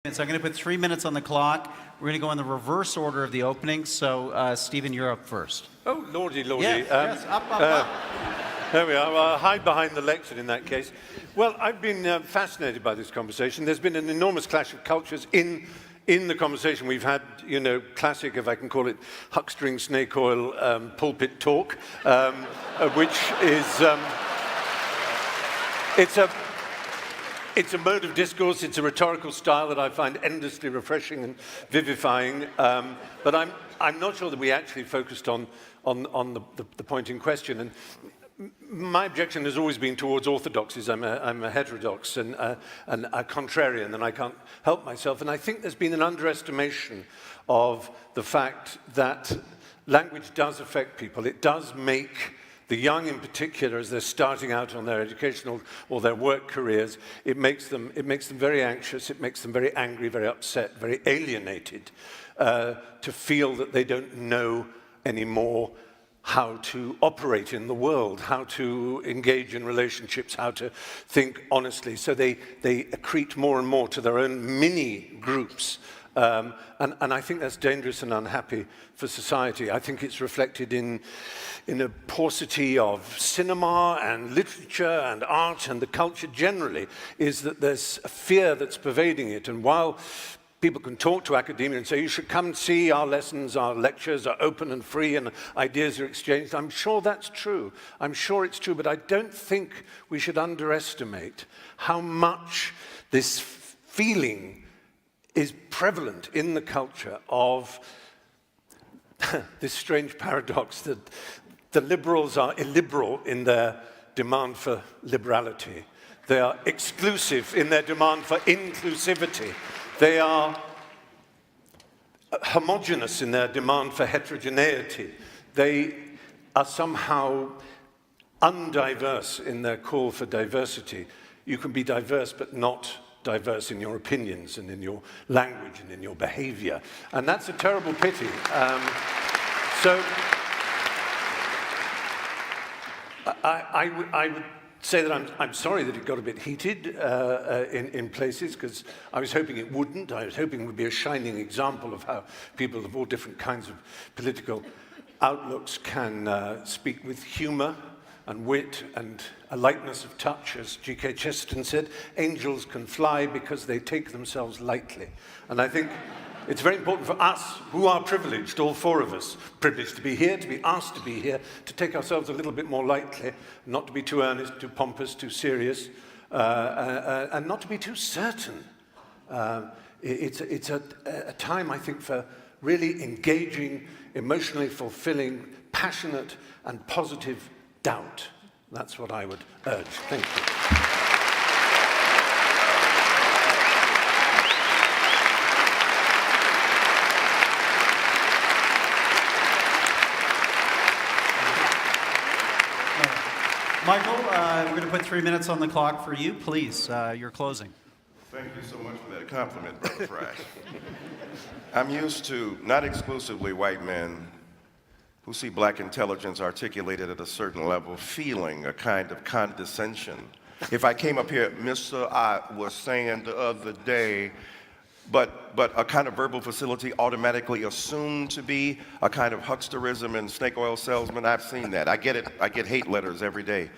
So I'm going to put 3 minutes on the clock. We're going to go in the reverse order of the opening. So, Stephen, you're up first. Oh, lordy, lordy. Yes, up. There we are. I'll hide behind the lectern in that case. Well, I've been fascinated by this conversation. There's been an enormous clash of cultures in the conversation. We've had, classic, if I can call it, huckstering snake oil pulpit talk, which is... It's a mode of discourse, it's a rhetorical style that I find endlessly refreshing and vivifying, but I'm not sure that we actually focused on the point in question. And my objection has always been towards orthodoxies. I'm a heterodox and a contrarian, and I can't help myself. And I think there's been an underestimation of the fact that language does affect people. It does make the young in particular, as they're starting out on their educational or their work careers, it makes them very anxious, it makes them very angry, very upset, very alienated, to feel that they don't know anymore how to operate in the world, how to engage in relationships, how to think honestly. So they accrete more and more to their own mini groups. And I think that's dangerous and unhappy for society. I think it's reflected in a paucity of cinema and literature and art and the culture generally, is that there's a fear that's pervading it. And while people can talk to academia and say, you should come and see our lessons, our lectures are open and free and ideas are exchanged, I'm sure that's true. I'm sure it's true, but I don't think we should underestimate how much this feeling is prevalent in the culture of this strange paradox that the liberals are illiberal in their demand for liberality. They are exclusive in their demand for inclusivity. They are homogeneous in their demand for heterogeneity. They are somehow undiverse in their call for diversity. You can be diverse but not diverse in your opinions and in your language and in your behavior. And that's a terrible pity. So I would say that I'm sorry that it got a bit heated in places, because I was hoping it wouldn't. I was hoping it would be a shining example of how people of all different kinds of political outlooks can speak with humor and wit and a lightness of touch. As G.K. Chesterton said, angels can fly because they take themselves lightly. And I think it's very important for us, who are privileged, all four of us, privileged to be here, to be asked to be here, to take ourselves a little bit more lightly, not to be too earnest, too pompous, too serious, and not to be too certain. It's a time, I think, for really engaging, emotionally fulfilling, passionate and positive doubt. That's what I would urge. Thank you. Michael, we're going to put 3 minutes on the clock for you. Please, your closing. Thank you so much for that compliment, Brother Fry. I'm used to not exclusively white men who see black intelligence articulated at a certain level, feeling a kind of condescension. If I came up here, Mr. I was saying the other day, but a kind of verbal facility automatically assumed to be a kind of hucksterism and snake oil salesman. I've seen that. I get it. I get hate letters every day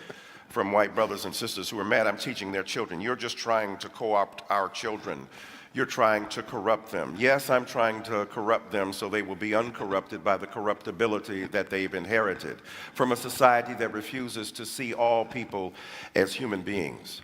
from white brothers and sisters who are mad I'm teaching their children. You're just trying to co-opt our children. You're trying to corrupt them. Yes, I'm trying to corrupt them so they will be uncorrupted by the corruptibility that they've inherited from a society that refuses to see all people as human beings.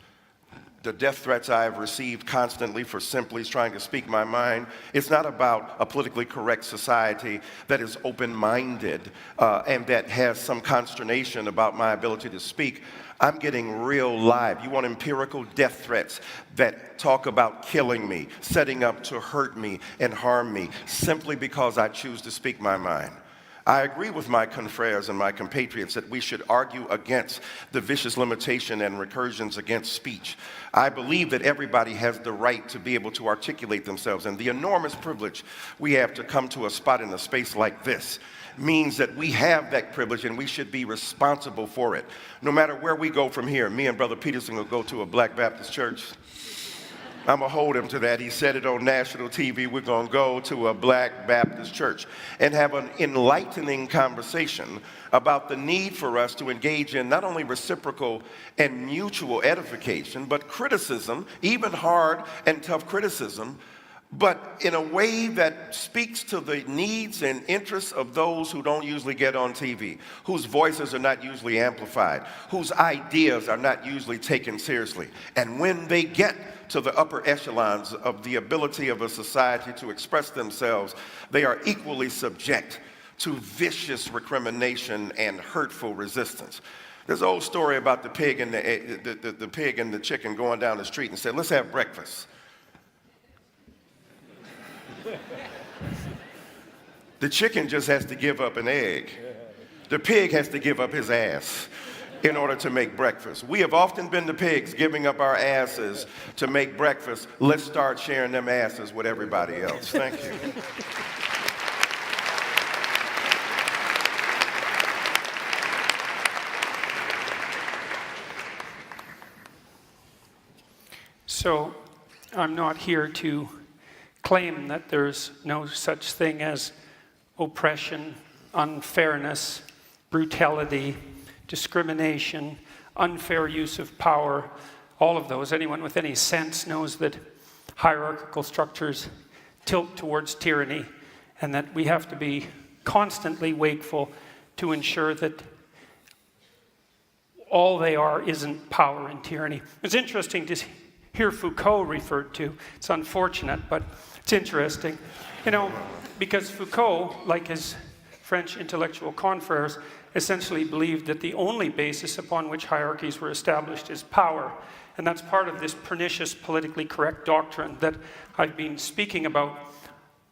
The death threats I have received constantly for simply trying to speak my mind, it's not about a politically correct society that is open-minded and that has some consternation about my ability to speak. I'm getting real live. You want empirical death threats that talk about killing me, setting up to hurt me and harm me, simply because I choose to speak my mind. I agree with my confreres and my compatriots that we should argue against the vicious limitation and recursions against speech. I believe that everybody has the right to be able to articulate themselves, and the enormous privilege we have to come to a spot in a space like this means that we have that privilege and we should be responsible for it. No matter where we go from here, me and Brother Peterson will go to a Black Baptist church. I'm going to hold him to that. He said it on national TV. We're going to go to a black Baptist church and have an enlightening conversation about the need for us to engage in not only reciprocal and mutual edification, but criticism, even hard and tough criticism, but in a way that speaks to the needs and interests of those who don't usually get on TV, whose voices are not usually amplified, whose ideas are not usually taken seriously. And when they get to the upper echelons of the ability of a society to express themselves, they are equally subject to vicious recrimination and hurtful resistance. There's an old story about the pig and the pig and the chicken going down the street and said, let's have breakfast. The chicken just has to give up an egg. The pig has to give up his ass in order to make breakfast. We have often been the pigs giving up our asses to make breakfast. Let's start sharing them asses with everybody else. Thank you. So I'm not here to claim that there's no such thing as oppression, unfairness, brutality, discrimination, unfair use of power, all of those. Anyone with any sense knows that hierarchical structures tilt towards tyranny and that we have to be constantly wakeful to ensure that all they are isn't power and tyranny. It's interesting to hear Foucault referred to. It's unfortunate, but it's interesting. You know, because Foucault, like his French intellectual confreres, essentially believed that the only basis upon which hierarchies were established is power. And that's part of this pernicious politically correct doctrine that I've been speaking about.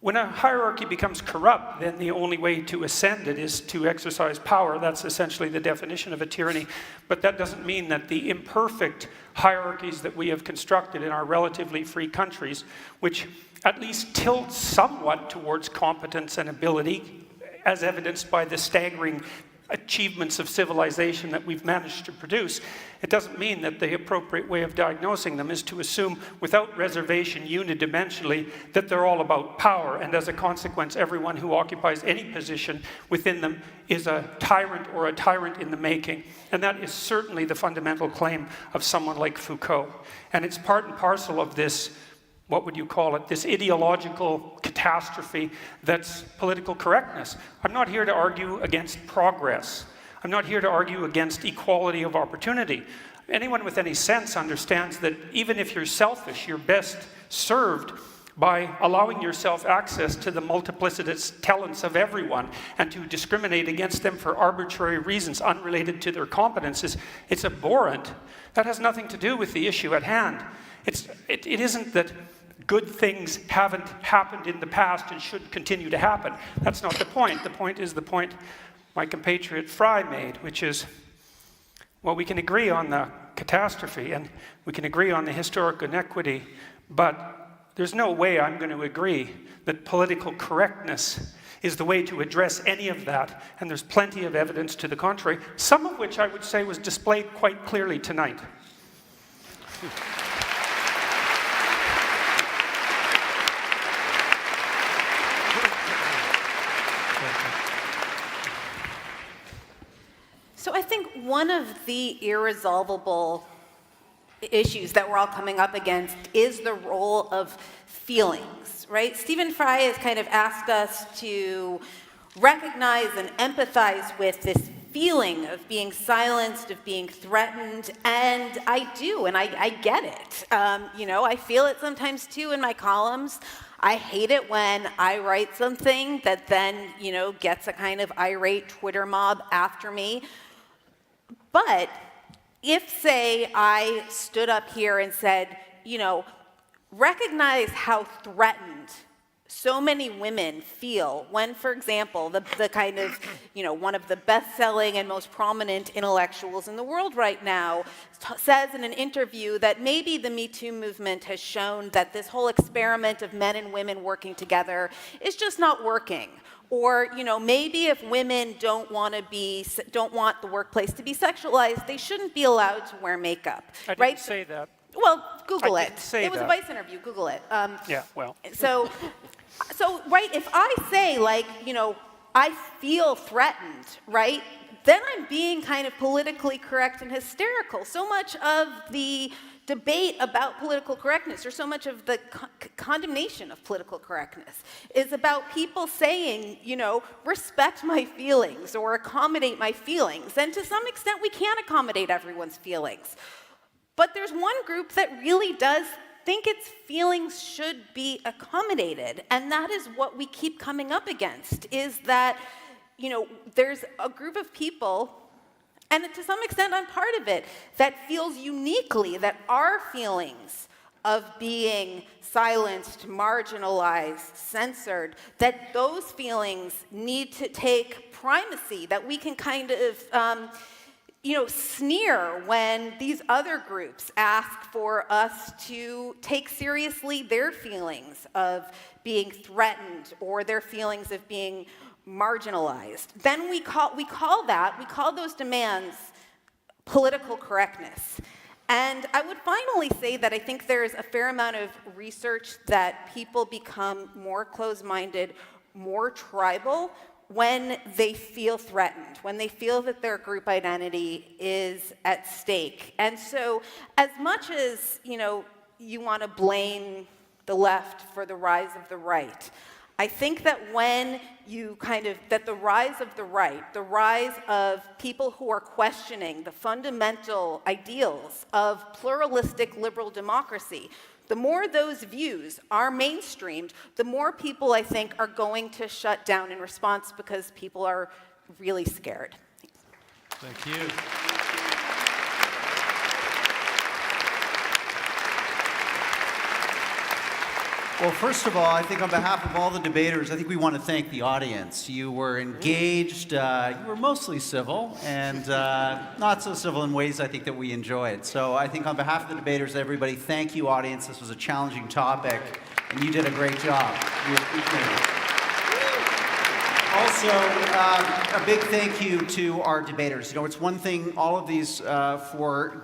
When a hierarchy becomes corrupt, then the only way to ascend it is to exercise power. That's essentially the definition of a tyranny. But that doesn't mean that the imperfect hierarchies that we have constructed in our relatively free countries, which at least tilt somewhat towards competence and ability, as evidenced by the staggering achievements of civilization that we've managed to produce, it doesn't mean that the appropriate way of diagnosing them is to assume without reservation unidimensionally that they're all about power, and as a consequence everyone who occupies any position within them is a tyrant or a tyrant in the making. And that is certainly the fundamental claim of someone like Foucault. And it's part and parcel of this, what would you call it, this ideological catastrophe that's political correctness. I'm not here to argue against progress. I'm not here to argue against equality of opportunity. Anyone with any sense understands that even if you're selfish, you're best served by allowing yourself access to the multiplicitous talents of everyone and to discriminate against them for arbitrary reasons unrelated to their competences. It's abhorrent. That has nothing to do with the issue at hand. It isn't that good things haven't happened in the past and should continue to happen. That's not the point. The point is the point my compatriot Fry made, which is, well, we can agree on the catastrophe and we can agree on the historic inequity, but there's no way I'm going to agree that political correctness is the way to address any of that, and there's plenty of evidence to the contrary, some of which I would say was displayed quite clearly tonight. So I think one of the irresolvable issues that we're all coming up against is the role of feelings, right? Stephen Fry has kind of asked us to recognize and empathize with this feeling of being silenced, of being threatened, and I do, and I get it. I feel it sometimes too in my columns. I hate it when I write something that then, gets a kind of irate Twitter mob after me. But if, say, I stood up here and said, recognize how threatened so many women feel when, for example, the kind of, one of the best-selling and most prominent intellectuals in the world right now says in an interview that maybe the Me Too movement has shown that this whole experiment of men and women working together is just not working. Or, maybe if women don't want the workplace to be sexualized, they shouldn't be allowed to wear makeup. I didn't right? say that. Well, Google I it. didn't say It was a that. Vice interview. Google it. Yeah, well. So, right, if I say, like, I feel threatened, right, then I'm being kind of politically correct and hysterical. So much of the debate about political correctness, or so much of the condemnation of political correctness, is about people saying, respect my feelings or accommodate my feelings. And to some extent, we can't accommodate everyone's feelings. But there's one group that really does think its feelings should be accommodated. And that is what we keep coming up against, is that, there's a group of people, and to some extent I'm part of it, that feels uniquely that our feelings of being silenced, marginalized, censored, that those feelings need to take primacy, that we can kind of sneer when these other groups ask for us to take seriously their feelings of being threatened or their feelings of being marginalized. Then we call those demands political correctness. And I would finally say that I think there's a fair amount of research that people become more closed-minded, more tribal, when they feel threatened, when they feel that their group identity is at stake. And so as much as, you want to blame the left for the rise of the right, I think that when that the rise of the right, the rise of people who are questioning the fundamental ideals of pluralistic liberal democracy, the more those views are mainstreamed, the more people, I think, are going to shut down in response because people are really scared. Thank you. Well, first of all, I think on behalf of all the debaters, I think we want to thank the audience. You were engaged, you were mostly civil, and not so civil in ways I think that we enjoyed. So I think on behalf of the debaters, everybody, thank you, audience. This was a challenging topic, and you did a great job. We appreciate it. Also, a big thank you to our debaters. It's one thing, all of these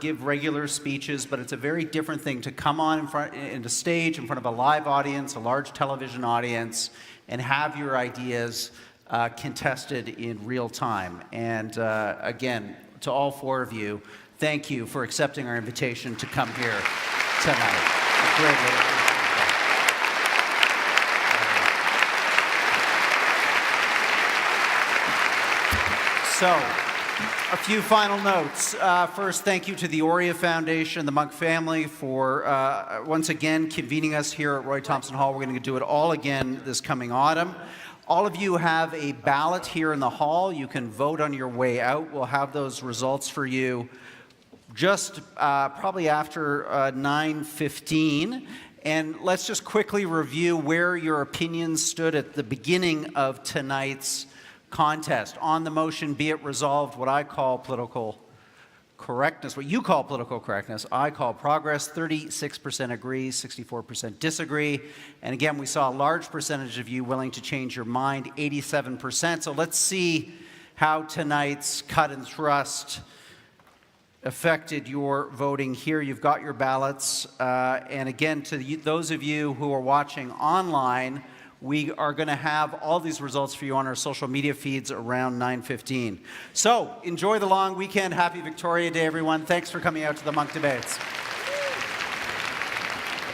give regular speeches, but it's a very different thing to come on in the stage in front of a live audience, a large television audience, and have your ideas contested in real time. And again, to all four of you, thank you for accepting our invitation to come here tonight. Greatly. So, a few final notes. First, thank you to the Aurea Foundation, the Monk family, for once again convening us here at Roy Thompson Hall. We're going to do it all again this coming autumn. All of you have a ballot here in the hall. You can vote on your way out. We'll have those results for you just probably after 9:15. And let's just quickly review where your opinions stood at the beginning of tonight's contest. On the motion, be it resolved, what I call political correctness, what you call political correctness, I call progress. 36% agree, 64% disagree. And again, we saw a large percentage of you willing to change your mind, 87%. So let's see how tonight's cut and thrust affected your voting here. You've got your ballots. And again, to those of you who are watching online, we are going to have all these results for you on our social media feeds around 9:15. So enjoy the long weekend. Happy Victoria Day, everyone. Thanks for coming out to the Monk Debates.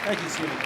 Thank you, Stephen.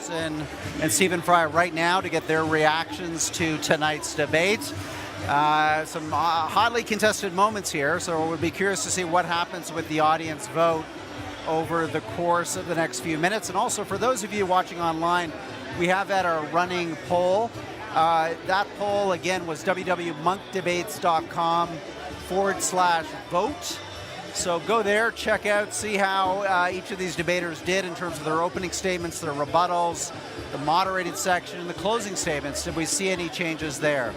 Peterson and Stephen Fry right now to get their reactions to tonight's debate. Some hotly contested moments here, so we'll be curious to see what happens with the audience vote over the course of the next few minutes. And also for those of you watching online, we have had our running poll. That poll, again, was www.monkdebates.com/vote. So go there, check out, see how each of these debaters did in terms of their opening statements, their rebuttals, the moderated section, and the closing statements. Did we see any changes there?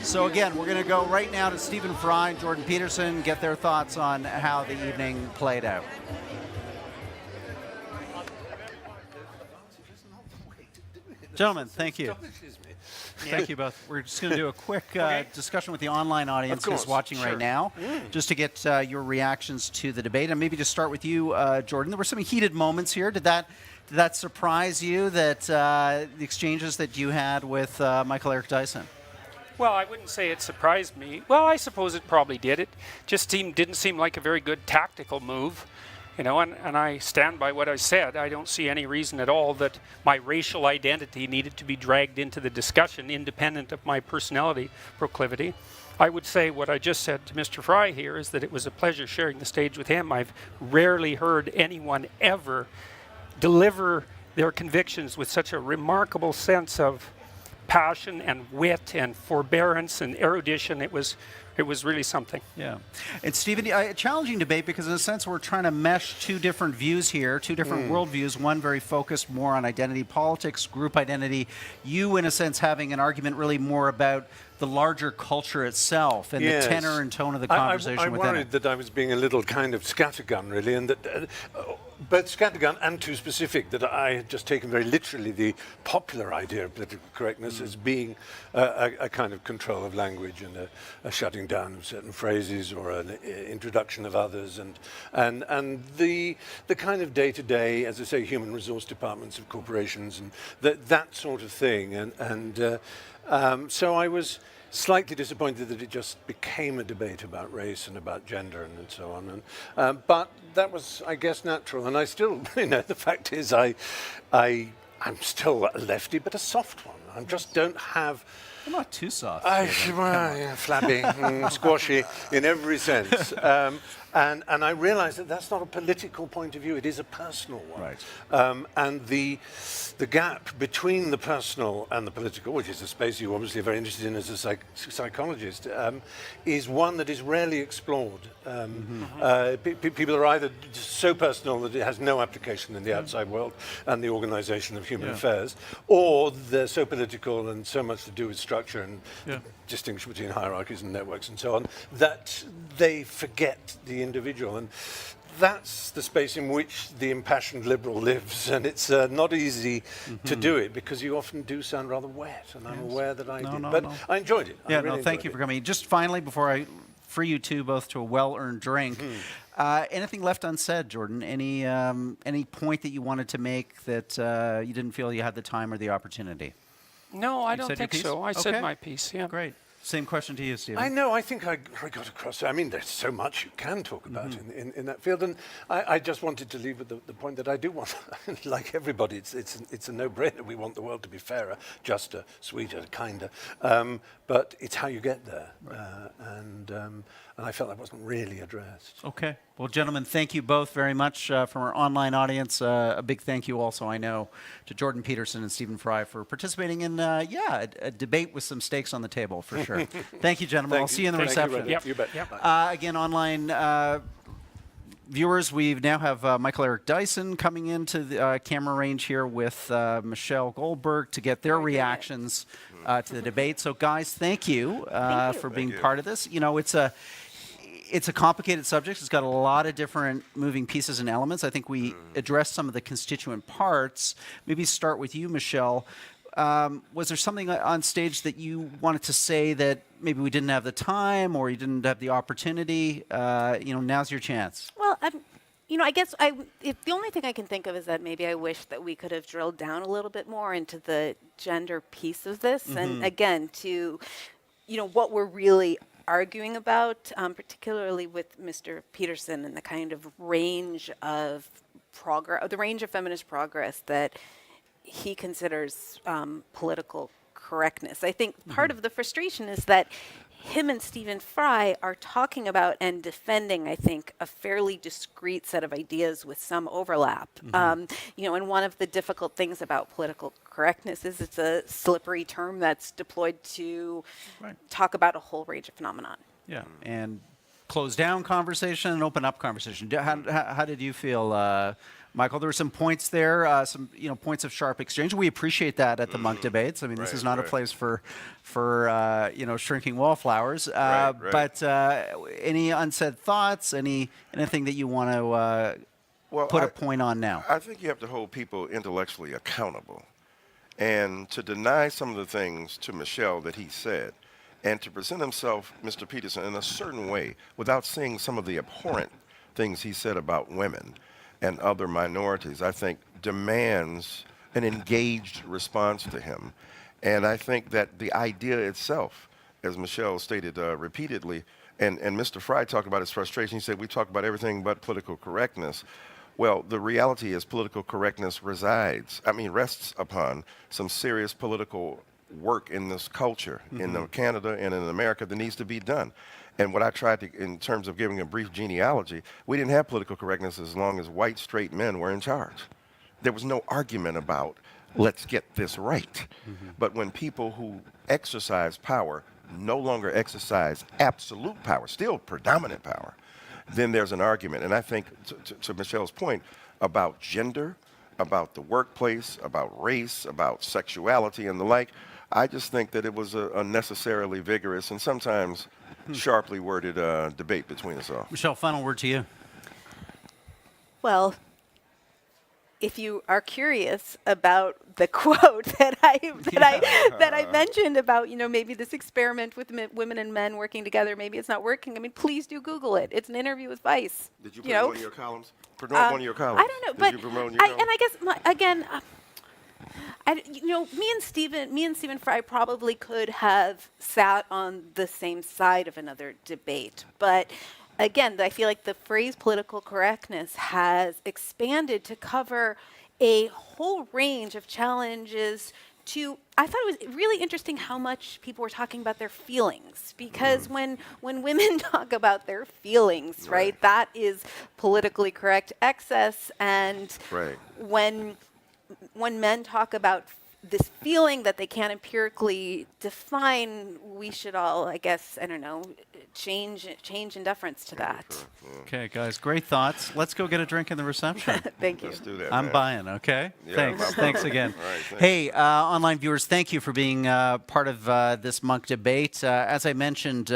So again, we're going to go right now to Stephen Fry and Jordan Peterson, get their thoughts on how the evening played out. Gentlemen, thank you. Thank you both. We're just going to do a quick discussion with the online audience who's watching right now, just to get your reactions to the debate. And maybe just start with you, Jordan. There were some heated moments here. Did that surprise you, that the exchanges that you had with Michael Eric Dyson? Well, I wouldn't say it surprised me. Well, I suppose it probably did. It just didn't seem like a very good tactical move. And I stand by what I said. I don't see any reason at all that my racial identity needed to be dragged into the discussion, independent of my personality proclivity. I would say what I just said to Mr. Fry here is that it was a pleasure sharing the stage with him. I've rarely heard anyone ever deliver their convictions with such a remarkable sense of passion and wit and forbearance and erudition. It was really something. Yeah. And Stephen, a challenging debate because in a sense we're trying to mesh two different views here, two different worldviews, one very focused more on identity politics, group identity. You, in a sense, having an argument really more about the larger culture itself and the tenor and tone of the conversation within it. I worried that I was being a little kind of scattergun, really, and that both scattergun and too specific, that I had just taken very literally the popular idea of political correctness as being a kind of control of language and a shutting down of certain phrases or an introduction of others, and the kind of day-to-day, as I say, human resource departments of corporations and that sort of thing, so I was slightly disappointed that it just became a debate about race and about gender and so on. But that was, I guess, natural. And I still, the fact is, I'm still a lefty, but a soft one. I just don't have. You're not too soft. Flabby, squashy in every sense. And I realize that that's not a political point of view, it is a personal one. Right. And the gap between the personal and the political, which is a space you're obviously very interested in as a psychologist, is one that is rarely explored. People are either so personal that it has no application in the outside world and the organization of human affairs, or they're so political and so much to do with structure and distinction between hierarchies and networks and so on, that they forget the individual. And that's the space in which the impassioned liberal lives, and it's not easy to do it because you often do sound rather wet, and I'm aware that I did. But I enjoyed it. Yeah, thank you for coming. Just finally, before I free you two both to a well-earned drink, anything left unsaid, Jordan? Any point that you wanted to make that you didn't feel you had the time or the opportunity? No, I don't think so. I said my piece, yeah. Great. Same question to you, Stephen. I know, I think I got across. I mean, there's so much you can talk about in that field, and I just wanted to leave with the point that I do want, like everybody, it's a no-brainer. We want the world to be fairer, juster, sweeter, kinder, but it's how you get there, and I felt that wasn't really addressed. Okay. Well, gentlemen, thank you both very much from our online audience. A big thank you also, I know, to Jordan Peterson and Stephen Fry for participating in, a debate with some stakes on the table, for sure. Thank you, gentlemen. I'll see you in the reception. You bet. Again, online viewers, we now have Michael Eric Dyson coming into the camera range here with Michelle Goldberg to get their reactions to the debate. So, guys, thank you for being part of this. You know, it's a complicated subject. It's got a lot of different moving pieces and elements. I think we addressed some of the constituent parts. Maybe start with you, Michelle. Was there something on stage that you wanted to say that maybe we didn't have the time or you didn't have the opportunity? Now's your chance. Well, I guess the only thing I can think of is that maybe I wish that we could have drilled down a little bit more into the gender piece of this. And again, to, what we're really arguing about, particularly with Mr. Peterson and the kind of range of progress, the range of feminist progress that he considers political correctness. I think part of the frustration is that him and Stephen Fry are talking about and defending, I think, a fairly discrete set of ideas with some overlap. And one of the difficult things about political correctness is it's a slippery term that's deployed to talk about a whole range of phenomenon. Yeah, and close down conversation and open up conversation. How did you feel, Michael? There were some points there, some points of sharp exchange. We appreciate that at the Monk debates. I mean, this is not a place for shrinking wallflowers. But any unsaid thoughts? Anything that you want to put a point on now? I think you have to hold people intellectually accountable, and to deny some of the things to Michelle that he said, and to present himself, Mr. Peterson, in a certain way without seeing some of the abhorrent things he said about women and other minorities, I think demands an engaged response to him. And I think that the idea itself, as Michelle stated repeatedly, and Mr. Fry talked about his frustration, he said, we talk about everything but political correctness. Well, the reality is political correctness rests upon some serious political work in this culture, in Canada and in America, that needs to be done. And what I tried to, in terms of giving a brief genealogy, we didn't have political correctness as long as white, straight men were in charge. There was no argument about, let's get this right. But when people who exercise power no longer exercise absolute power, still predominant power, then there's an argument. And I think, to Michelle's point, about gender, about the workplace, about race, about sexuality and the like, I just think that it was a unnecessarily vigorous and sometimes sharply worded debate between us all. Michelle, final word to you. Well, if you are curious about the quote that I mentioned about, maybe this experiment with women and men working together, maybe it's not working. I mean, please do Google it. It's an interview with Vice. Did you put one of your columns? Promote one of your columns. I don't know, Did you promote your columns? and I guess again, me and Stephen Fry probably could have sat on the same side of another debate, but again, I feel like the phrase political correctness has expanded to cover a whole range of challenges to, I thought it was really interesting how much people were talking about their feelings, because when women talk about their feelings, right, that is politically correct excess, and when men talk about this feeling that they can't empirically define, we should all, I guess, I don't know, change in deference to that. Okay, guys, great thoughts. Let's go get a drink in the reception. Thank you. Let's do that, I'm man. buying, okay? Yeah, Thanks again. Right, thanks. Hey, online viewers, thank you for being part of this Monk debate. As I mentioned,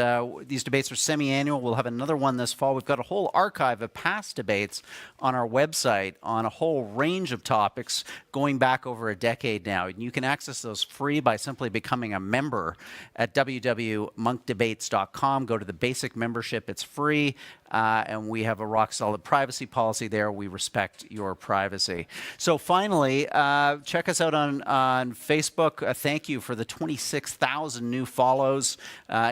these debates are semi-annual. We'll have another one this fall. We've got a whole archive of past debates on our website on a whole range of topics going back over a decade now. And you can access those free by simply becoming a member at www.monkdebates.com. Go to the basic membership. It's free. And we have a rock-solid privacy policy there. We respect your privacy. So finally, check us out on Facebook. Thank you for the 26,000 new follows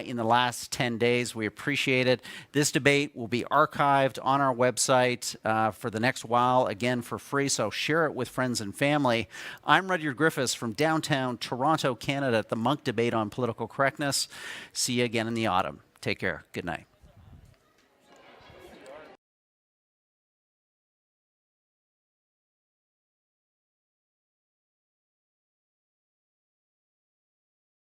in the last 10 days. We appreciate it. This debate will be archived on our website for the next while, again, for free. So share it with friends and family. I'm Rudyard Griffiths from downtown Toronto, Canada, at the Monk debate on political correctness. See you again in the autumn. Take care. Good night.